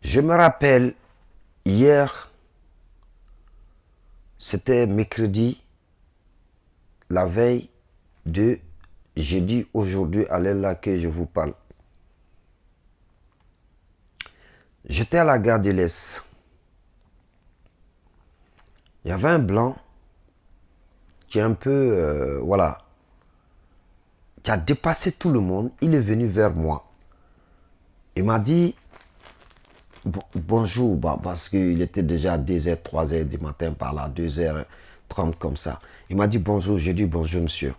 Je me rappelle, hier, c'était mercredi, la veille de jeudi, aujourd'hui, à l'heure laquelle je vous parle. J'étais à la gare de l'Est. Il y avait un blanc qui est un peu, voilà, qui a dépassé tout le monde. Il est venu vers moi. Il m'a dit bonjour, parce qu'il était déjà 2h, 3h du matin par là, 2h30 comme ça. Il m'a dit bonjour, j'ai dit bonjour monsieur.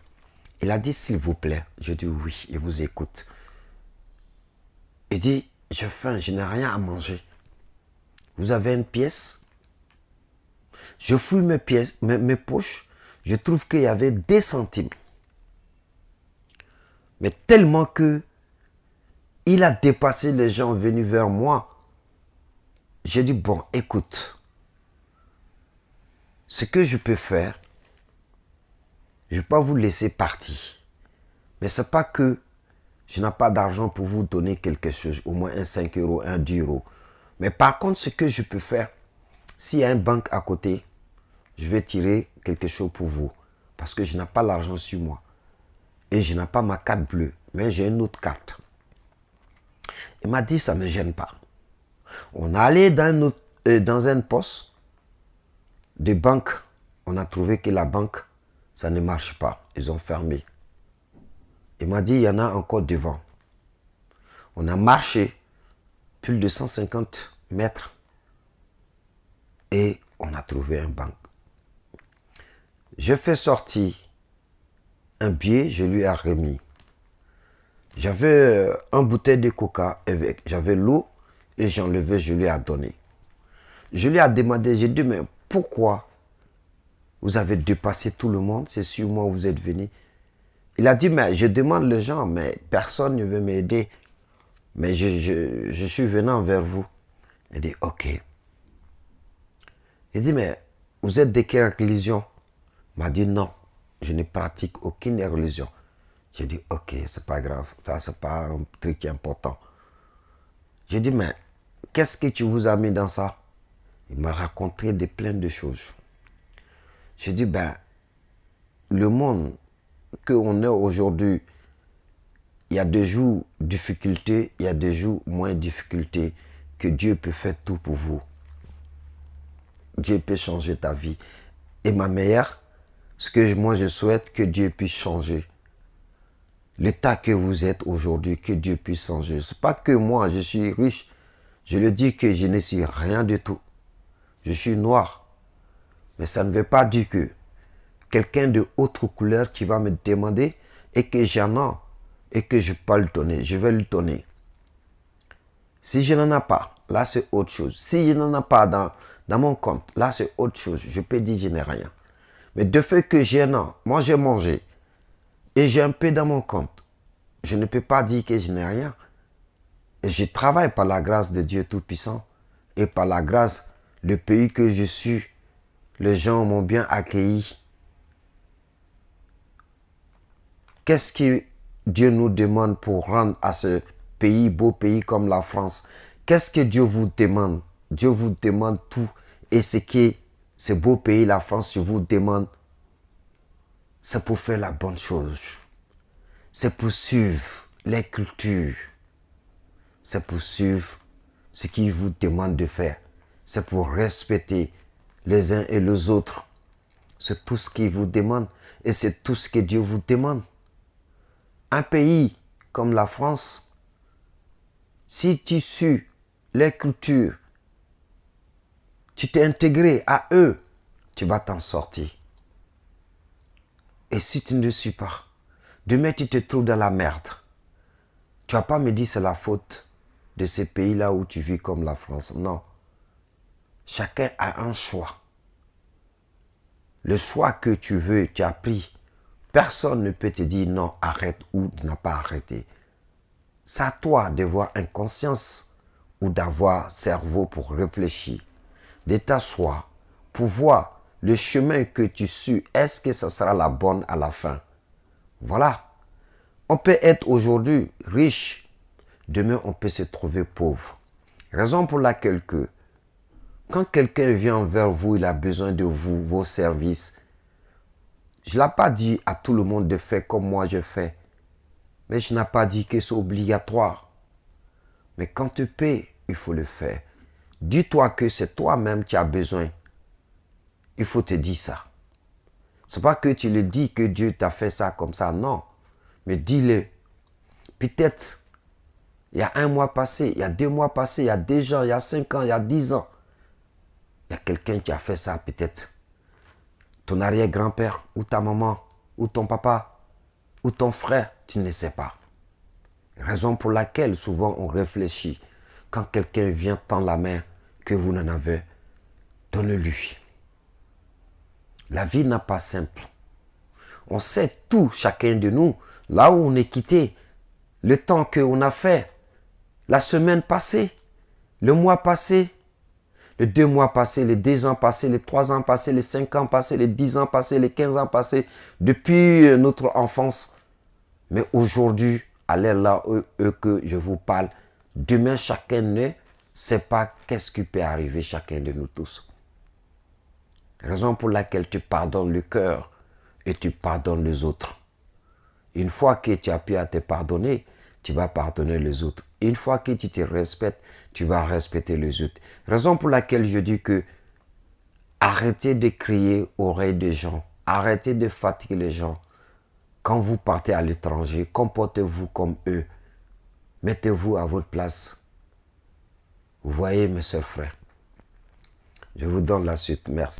Il a dit s'il vous plaît. J'ai dit oui, il vous écoute. Il dit j'ai faim, je n'ai rien à manger. Vous avez une pièce? Je fouille mes pièces, mes poches, je trouve qu'il y avait 2 centimes. Mais tellement que il a dépassé les gens venus vers moi. J'ai dit bon, écoute, ce que je peux faire, je ne vais pas vous laisser partir. Mais ce n'est pas que je n'ai pas d'argent pour vous donner quelque chose, au moins un 5 euros, un 10 euros. Mais par contre, ce que je peux faire, s'il y a une banque à côté, je vais tirer quelque chose pour vous. Parce que je n'ai pas l'argent sur moi. Et je n'ai pas ma carte bleue, mais j'ai une autre carte. Il m'a dit, ça ne me gêne pas. On est allé dans un poste de banque. On a trouvé que la banque, ça ne marche pas. Ils ont fermé. Il m'a dit, il y en a encore devant. On a marché plus de 150 mètres et on a trouvé une banque. Je fais sortir un billet, je lui ai remis. J'avais un bouteille de coca avec, j'avais l'eau et j'ai enlevé, je lui ai donné. Je lui ai demandé, j'ai dit, mais pourquoi vous avez dépassé tout le monde? C'est sur moi où vous êtes venu. Il a dit, mais je demande les gens, mais personne ne veut m'aider. Mais je suis venant vers vous. Il dit, ok. Il dit, mais vous êtes de quelle religion? Il m'a dit, non, je ne pratique aucune religion. J'ai dit, ok, c'est pas grave, ça c'est pas un truc important. J'ai dit, mais qu'est-ce que tu vous as mis dans ça? Il m'a raconté plein de choses. J'ai dit, ben, le monde qu'on est aujourd'hui, il y a des jours difficultés, il y a des jours moins difficultés, que Dieu peut faire tout pour vous. Dieu peut changer ta vie. Et ma meilleure, ce que moi je souhaite, que Dieu puisse changer. L'état que vous êtes aujourd'hui, que Dieu puisse changer. Ce n'est pas que moi, je suis riche. Je le dis que je ne suis rien du tout. Je suis noir. Mais ça ne veut pas dire que quelqu'un de autre couleur qui va me demander et que j'en ai et que je peux pas le donner, je vais le donner. Si je n'en ai pas, là c'est autre chose. Si je n'en ai pas dans mon compte, là c'est autre chose. Je peux dire que je n'ai rien. Mais de fait que j'en ai, moi j'ai mangé et j'ai un peu dans mon compte, je ne peux pas dire que je n'ai rien. Et je travaille par la grâce de Dieu Tout-Puissant et par la grâce, le pays que je suis, les gens m'ont bien accueilli. Qu'est-ce que Dieu nous demande pour rendre à ce pays, beau pays comme la France? Qu'est-ce que Dieu vous demande? Dieu vous demande tout. Et ce que ce beau pays, la France, je vous demande, c'est pour faire la bonne chose. C'est pour suivre les cultures. C'est pour suivre ce qu'il vous demande de faire. C'est pour respecter les uns et les autres. C'est tout ce qu'il vous demande. Et c'est tout ce que Dieu vous demande. Un pays comme la France, si tu suis les cultures, tu t'es intégré à eux, tu vas t'en sortir. Et si tu ne le suis pas, demain tu te trouves dans la merde. Tu ne vas pas me dire c'est la faute de ces pays-là où tu vis comme la France. Non. Chacun a un choix. Le choix que tu veux, tu as pris. Personne ne peut te dire non, arrête ou n'a pas arrêté. C'est à toi d'avoir une conscience ou d'avoir cerveau pour réfléchir, de t'asseoir pour voir le chemin que tu suis. Est-ce que ça sera la bonne à la fin? Voilà. On peut être aujourd'hui riche, demain on peut se trouver pauvre. Raison pour laquelle que quand quelqu'un vient vers vous, il a besoin de vous, vos services. Je ne l'ai pas dit à tout le monde de faire comme moi je fais. Mais je n'ai pas dit que c'est obligatoire. Mais quand tu paies, il faut le faire. Dis-toi que c'est toi-même qui as besoin. Il faut te dire ça. Ce n'est pas que tu le dis que Dieu t'a fait ça comme ça, non. Mais dis-le. Peut-être, il y a un mois passé, il y a 2 mois passés, il y a 2 ans, il y a 5 ans, il y a 10 ans. Il y a quelqu'un qui a fait ça peut-être. Ton arrière-grand-père, ou ta maman, ou ton papa, ou ton frère, tu ne sais pas. Raison pour laquelle souvent on réfléchit. Quand quelqu'un vient tendre la main que vous n'en avez, donne-lui. La vie n'est pas simple. On sait tout, chacun de nous, là où on est quitté, le temps qu'on a fait, la semaine passée, le mois passé, les 2 mois passés, les 2 ans passés, les 3 ans passés, les 5 ans passés, les 10 ans passés, les 15 ans passés, depuis notre enfance. Mais aujourd'hui, à l'heure là que je vous parle, demain, chacun ne sait pas qu'est-ce qui peut arriver, chacun de nous tous. Raison pour laquelle tu pardonnes le cœur et tu pardonnes les autres. Une fois que tu as pu à te pardonner, tu vas pardonner les autres. Une fois que tu te respectes, tu vas respecter les autres. Raison pour laquelle je dis que arrêtez de crier aux oreilles des gens. Arrêtez de fatiguer les gens. Quand vous partez à l'étranger, comportez-vous comme eux. Mettez-vous à votre place. Vous voyez, mes sœurs, frères. Je vous donne la suite. Merci.